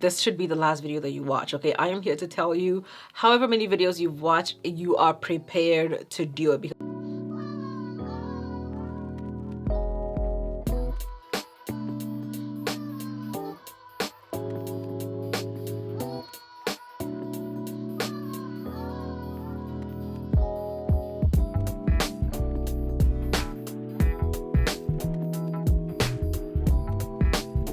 this should be the last video that you watch. Okay, I am here to tell you, however many videos you've watched, you are prepared to do it. Because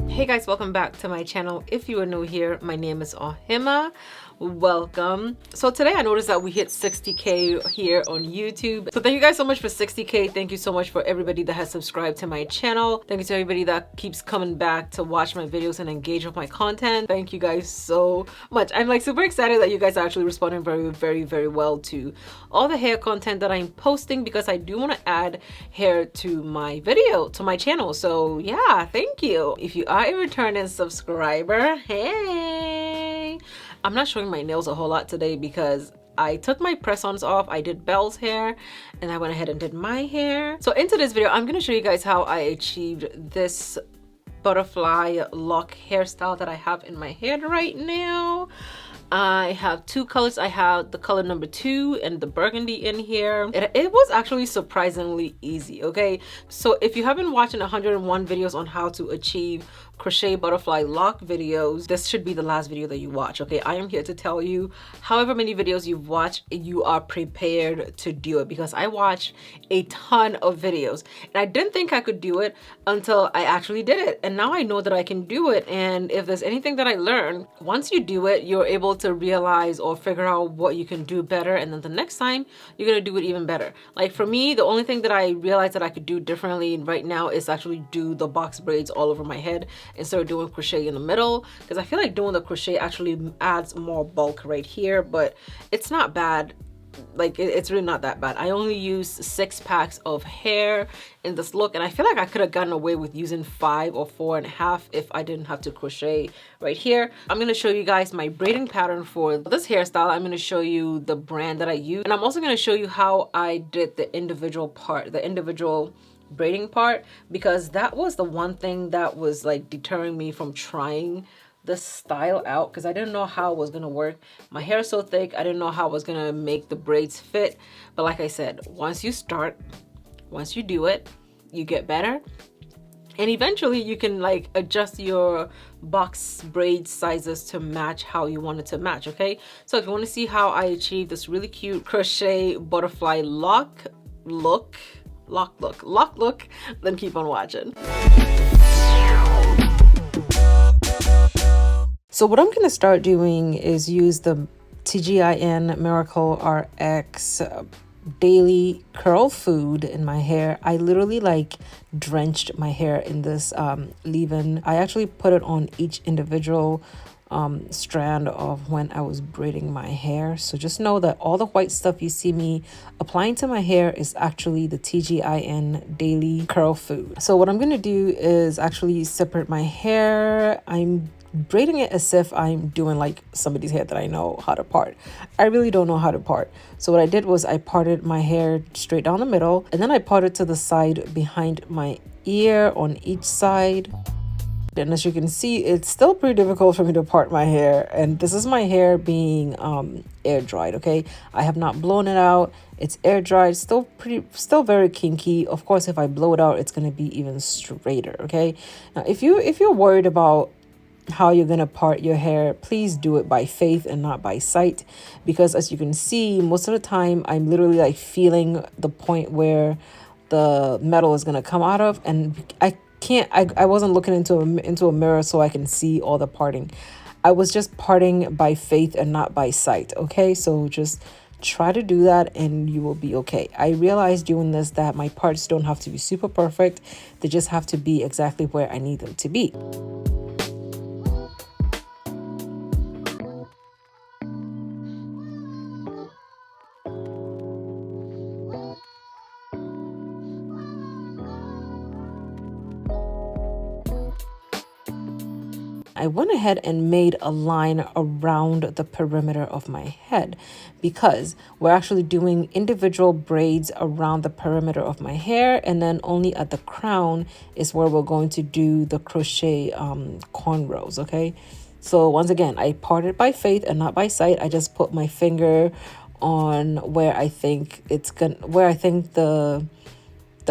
hey guys, welcome back to my channel. If you are new here, my name is Ohemaa. Welcome. So today I noticed that we hit 60k here on YouTube. So thank you guys so much for 60k. Thank you so much for everybody that has subscribed to my channel. Thank you to everybody that keeps coming back to watch my videos and engage with my content. Thank you guys so much. I'm like super excited that you guys are actually responding very well to all the hair content that I'm posting, because I do want to add hair to my video, to my channel. So yeah, thank you. If you are a returning subscriber, hey, I'm not showing my nails a whole lot today because I took my press-ons off. I did Belle's hair and I went ahead and did my hair. So into this video, I'm going to show you guys how I achieved this butterfly lock hairstyle that I have in my head right now. I have two colors. I have the color number 2 and the burgundy in here. It was actually surprisingly easy, okay? So if you haven't watched 101 videos on how to achieve crochet butterfly lock videos, this should be the last video that you watch. Okay, I am here to tell you, however many videos you've watched, you are prepared to do it, because I watched a ton of videos and I didn't think I could do it until I actually did it, and now I know that I can do it. And if there's anything that I learned, once you do it, you're able to realize or figure out what you can do better, and then the next time you're gonna do it even better. Like for me, the only thing that I realized that I could do differently right now is actually do the box braids all over my head instead of doing crochet in the middle, because I feel like doing the crochet actually adds more bulk right here, but it's not bad. Like it's really not that bad. I only used 6 packs of hair in this look, and I feel like I could have gotten away with using 5 or 4.5 if I didn't have to crochet right here. I'm going to show you guys my braiding pattern for this hairstyle. I'm going to show you the brand that I use, and I'm also going to show you how I did the individual braiding part, because that was the one thing that was like deterring me from trying this style out, because I didn't know how it was gonna work. My hair is so thick, I didn't know how I was gonna make the braids fit. But like I said, once you do it, you get better, and eventually you can like adjust your box braid sizes to match how you want it to match. Okay, so if you want to see how I achieve this really cute crochet butterfly lock look, then keep on watching. So what I'm going to start doing is use the TGIN Miracle RX daily curl food in my hair. I literally like drenched my hair in this leave-in. I actually put it on each individual strand of when I was braiding my hair. So just know that all the white stuff you see me applying to my hair is actually the TGIN daily curl food. So what I'm going to do is actually separate my hair. I'm braiding it as if I'm doing like somebody's hair that I know how to part. I really don't know how to part. So what I did was I parted my hair straight down the middle, and then I parted to the side behind my ear on each side. And as you can see, it's still pretty difficult for me to part my hair, and this is my hair being air dried. Okay, I have not blown it out. It's air dried, still very kinky. Of course, if I blow it out, it's going to be even straighter. Okay, now if you're worried about how you're gonna part your hair, please do it by faith and not by sight, because as you can see, most of the time I'm literally like feeling the point where the metal is gonna come out of, and I wasn't looking into a mirror so I can see all the parting. I was just parting by faith and not by sight. Okay, so just try to do that and you will be okay. I realized doing this that my parts don't have to be super perfect. They just have to be exactly where I need them to be. I went ahead and made a line around the perimeter of my head because we're actually doing individual braids around the perimeter of my hair, and then only at the crown is where we're going to do the crochet cornrows. Okay, So once again, I parted by faith and not by sight. I just put my finger on where I think the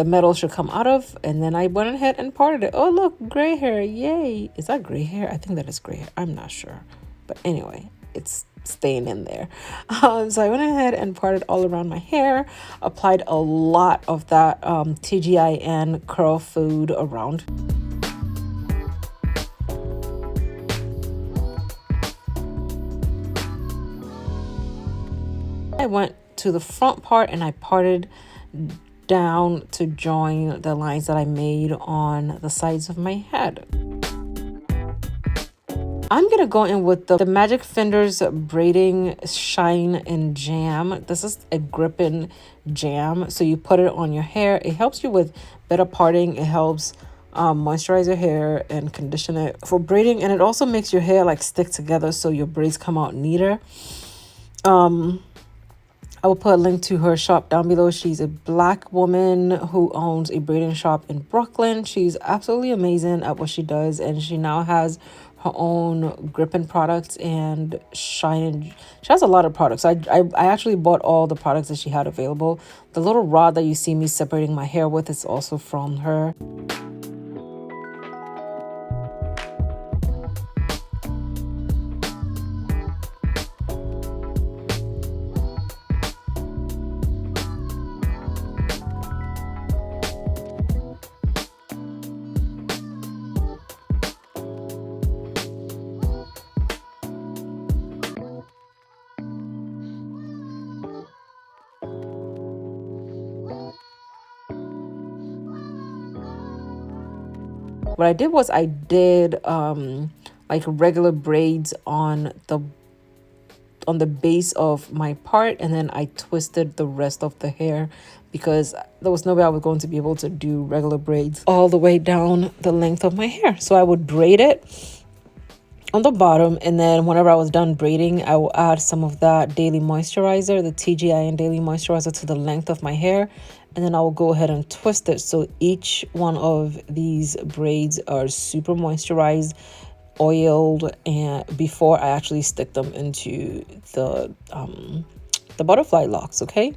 metal should come out of, and then I went ahead and parted it. Oh look, gray hair, yay. Is that gray hair? I think that is gray hair. I'm not sure, but anyway, it's staying in there. So I went ahead and parted all around my hair, applied a lot of that TGIN curl food around. I went to the front part and I parted down to join the lines that I made on the sides of my head. I'm gonna go in with the Magic Fingers Braiding Shine and Jam. This is a gripping jam, so you put it on your hair. It helps you with better parting. It helps moisturize your hair and condition it for braiding, and it also makes your hair like stick together so your braids come out neater. I will put a link to her shop down below. She's a Black woman who owns a braiding shop in Brooklyn. She's absolutely amazing at what she does, and she now has her own gripping products and shine. She has a lot of products. I actually bought all the products that she had available. The little rod that you see me separating my hair with is also from her. What I did was I did like regular braids on the base of my part, and then I twisted the rest of the hair because there was no way I was going to be able to do regular braids all the way down the length of my hair. So I would braid it on the bottom, and then whenever I was done braiding, I will add some of that daily moisturizer, the TGIN daily moisturizer, to the length of my hair, and then I will go ahead and twist it so each one of these braids are super moisturized, oiled, and before I actually stick them into the butterfly locks. Okay.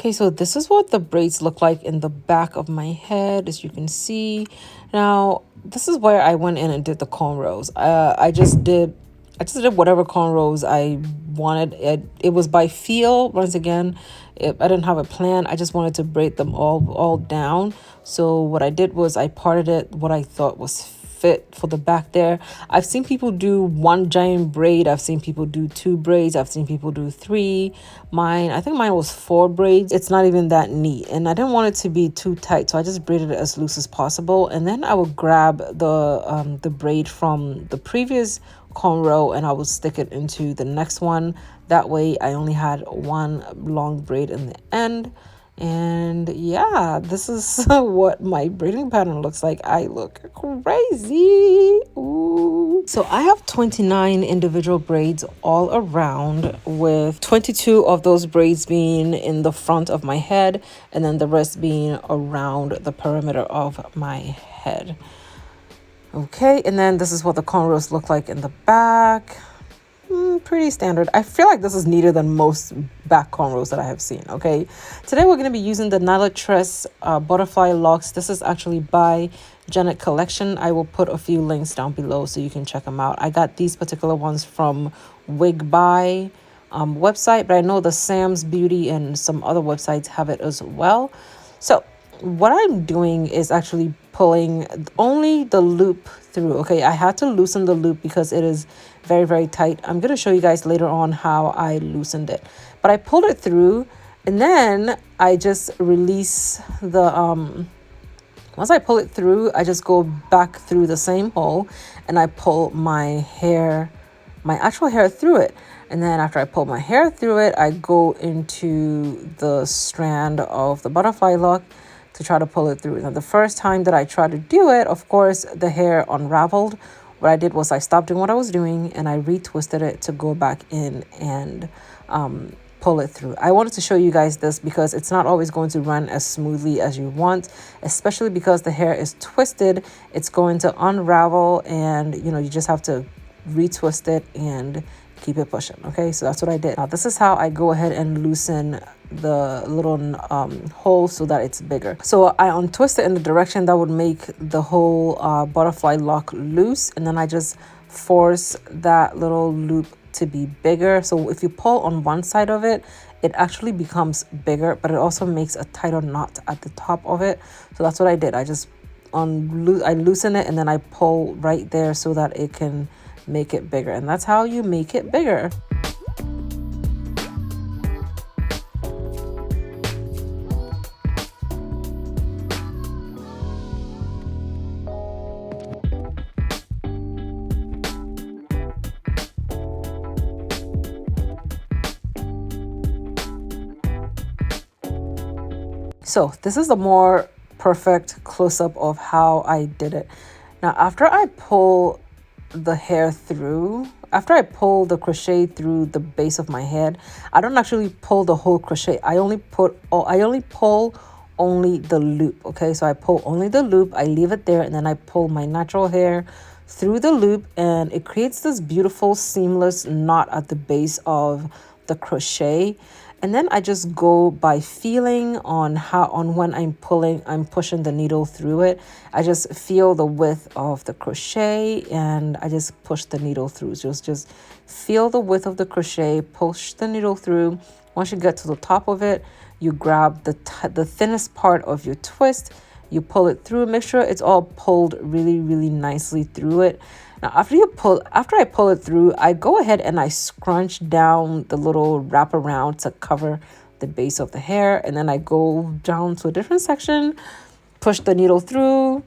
Okay, so this is what the braids look like in the back of my head, as you can see. Now, this is where I went in and did the cornrows. I just did whatever cornrows I wanted. It was by feel. Once again, I didn't have a plan. I just wanted to braid them all down. So what I did was I parted it what I thought was fit for the back there. I've seen people do one giant braid. I've seen people do 2 braids. I've seen people do 3. I think mine was 4 braids. It's not even that neat, and I didn't want it to be too tight, so I just braided it as loose as possible. And then I would grab the braid from the previous cornrow and I will stick it into the next one. That way I only had one long braid in the end. And yeah, this is what my braiding pattern looks like. I look crazy. Ooh. So I have 29 individual braids all around, with 22 of those braids being in the front of my head and then the rest being around the perimeter of my head. Okay, and then this is what the cornrows look like in the back. Pretty standard. I feel like this is neater than most back cornrows that I have seen. Okay, today we're going to be using the LOCS Butterfly Locs. This is actually by Janet Collection. I will put a few links down below so you can check them out. I got these particular ones from Wig Buy website, but I know the Sam's Beauty and some other websites have it as well. So what I'm doing is actually pulling only the loop through. Okay, I had to loosen the loop because it is very, very tight. I'm going to show you guys later on how I loosened it, but I pulled it through and then I just release the once I pull it through, I just go back through the same hole and I pull my actual hair through it. And then after I pull my hair through it, I go into the strand of the butterfly lock to try to pull it through. Now, the first time that I tried to do it, of course, the hair unraveled. What I did was I stopped doing what I was doing and I retwisted it to go back in and pull it through. I wanted to show you guys this because it's not always going to run as smoothly as you want, especially because the hair is twisted. It's going to unravel and, you know, you just have to retwist it and keep it pushing. Okay, so that's what I did. Now, this is how I go ahead and loosen the little hole so that it's bigger. So I untwist it in the direction that would make the whole butterfly lock loose, and then I just force that little loop to be bigger. So if you pull on one side of it, it actually becomes bigger, but it also makes a tighter knot at the top of it. So that's what I did. I just I loosen it and then I pull right there so that it can make it bigger, and that's how you make it bigger. So this is the more perfect close-up of how I did it. Now, after I pull the hair through, after I pull the crochet through the base of my head, I don't actually pull the whole crochet. I only pull only the loop. Okay, so I pull only the loop, I leave it there, and then I pull my natural hair through the loop, and it creates this beautiful seamless knot at the base of the crochet. And then I just go by feeling on when I'm pushing the needle through it. I just feel the width of the crochet and I just push the needle through. Just feel the width of the crochet, push the needle through. Once you get to the top of it, you grab the thinnest part of your twist, you pull it through, make sure it's all pulled really, really nicely through it. Now, after I pull it through, I go ahead and I scrunch down the little wraparound to cover the base of the hair. And then I go down to a different section, push the needle through,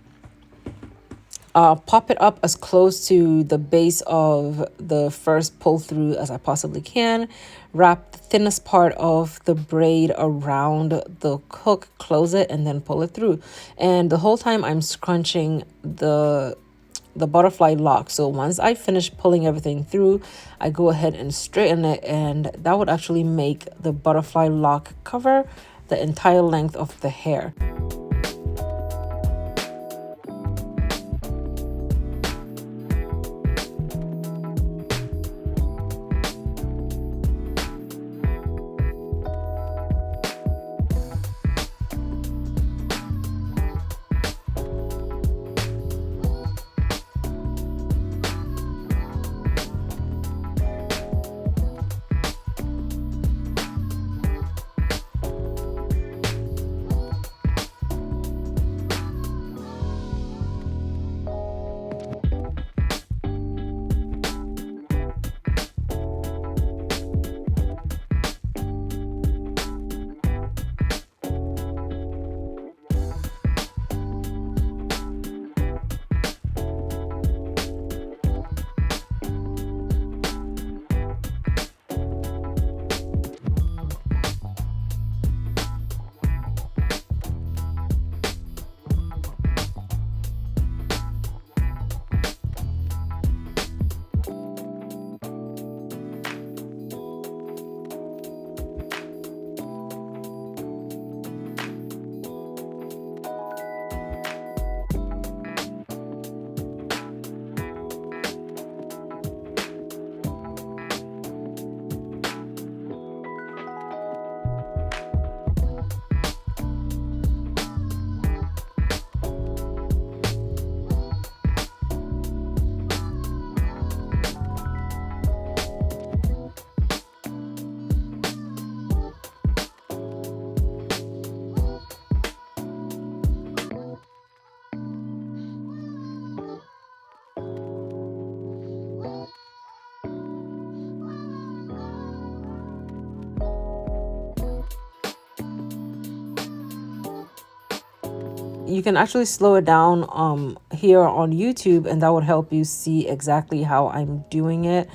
pop it up as close to the base of the first pull through as I possibly can, wrap the thinnest part of the braid around the hook, close it, and then pull it through. And the whole time I'm scrunching the butterfly lock. So once I finish pulling everything through, I go ahead and straighten it, and that would actually make the butterfly lock cover the entire length of the hair. you can actually slow it down here on YouTube, and that would help you see exactly how I'm doing it.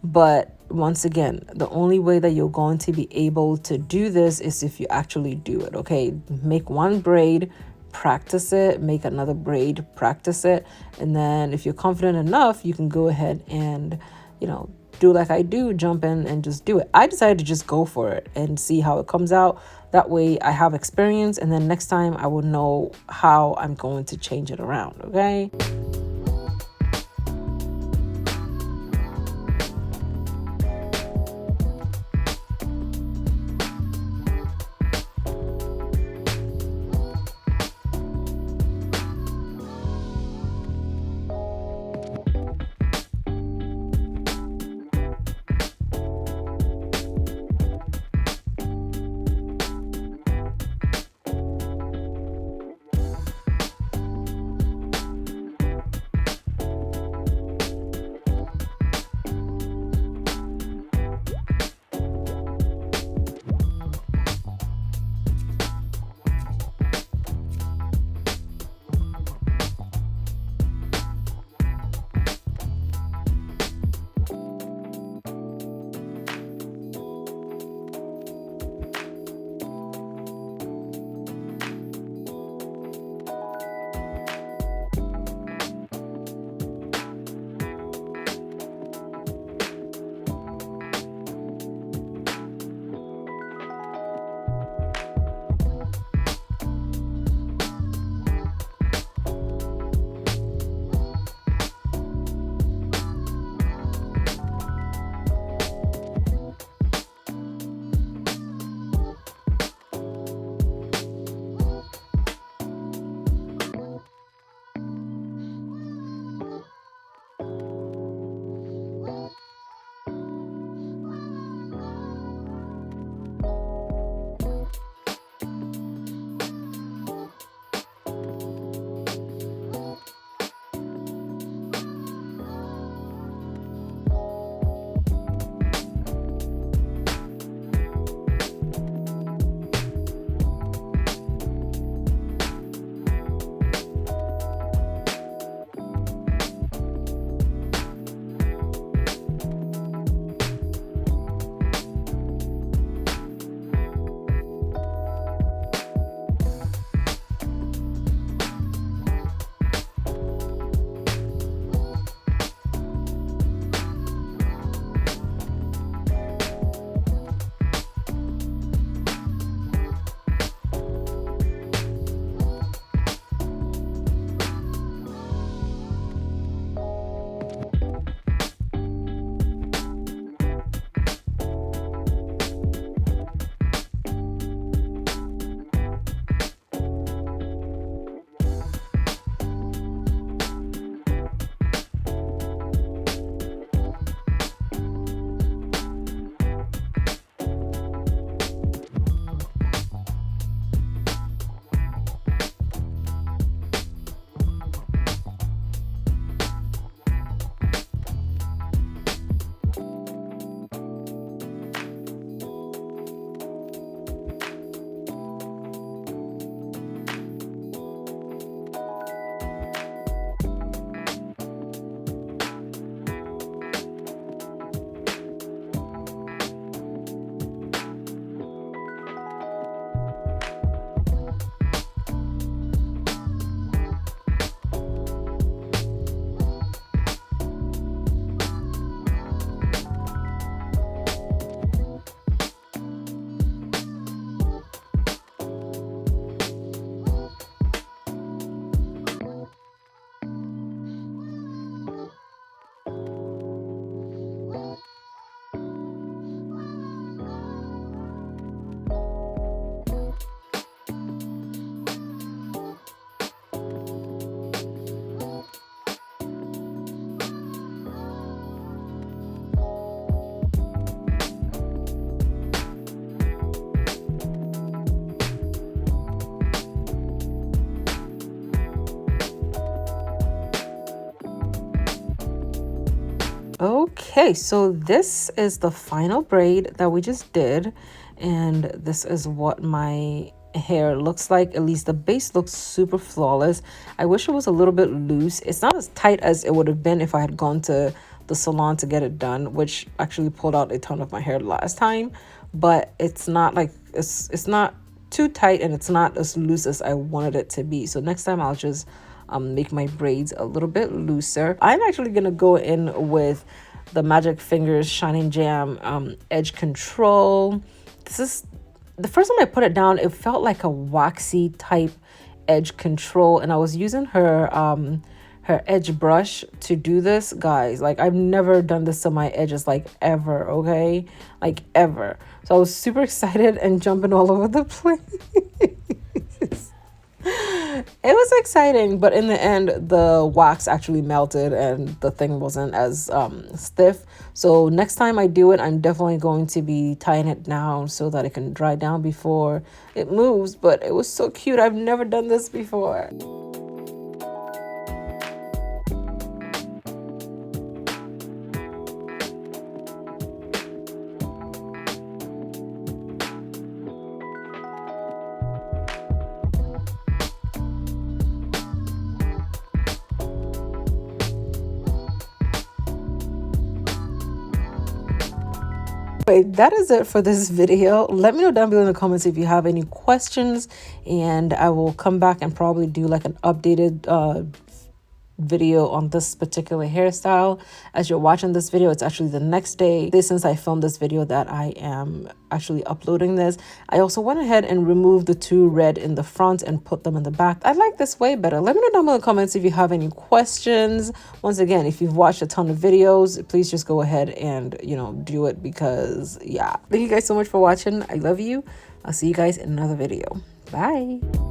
But once again, the only way that you're going to be able to do this is if you actually do it. Okay, make one braid, practice it, make another braid, practice it, and then if you're confident enough, you can go ahead and, you know, do like I do, jump in and just do it. I decided to just go for it and see how it comes out. That way I have experience, and then next time I will know how I'm going to change it around. Okay. Okay, so this is the final braid that we just did, and this is what my hair looks like. At least the base looks super flawless. I wish it was a little bit loose. It's not as tight as it would have been if I had gone to the salon to get it done, which actually pulled out a ton of my hair last time. But it's not like it's not too tight, and it's not as loose as I wanted it to be. So next time I'll just make my braids a little bit looser. I'm actually gonna go in with the Magic Fingers Shining Jam Edge Control. This is the first time I put it down, it felt like a waxy type edge control, and I was using her edge brush to do this, guys. Like, I've never done this to my edges, like, ever, okay? Like, ever. So I was super excited and jumping all over the place. It was exciting, but in the end, the wax actually melted and the thing wasn't as stiff. So next time I do it, I'm definitely going to be tying it down so that it can dry down before it moves. But it was so cute. I've never done this before. That is it for this video. Let me know down below in the comments if you have any questions, and I will come back and probably do like an updated video on this particular hairstyle. As you're watching this video, it's actually the next day since I filmed this video that I am actually uploading this. I also went ahead and removed the two red in the front and put them in the back. I like this way better. Let me know down below in the comments if you have any questions. Once again, if you've watched a ton of videos, please just go ahead and, you know, do it, because yeah. Thank you guys so much for watching. I love you. I'll see you guys in another video. Bye.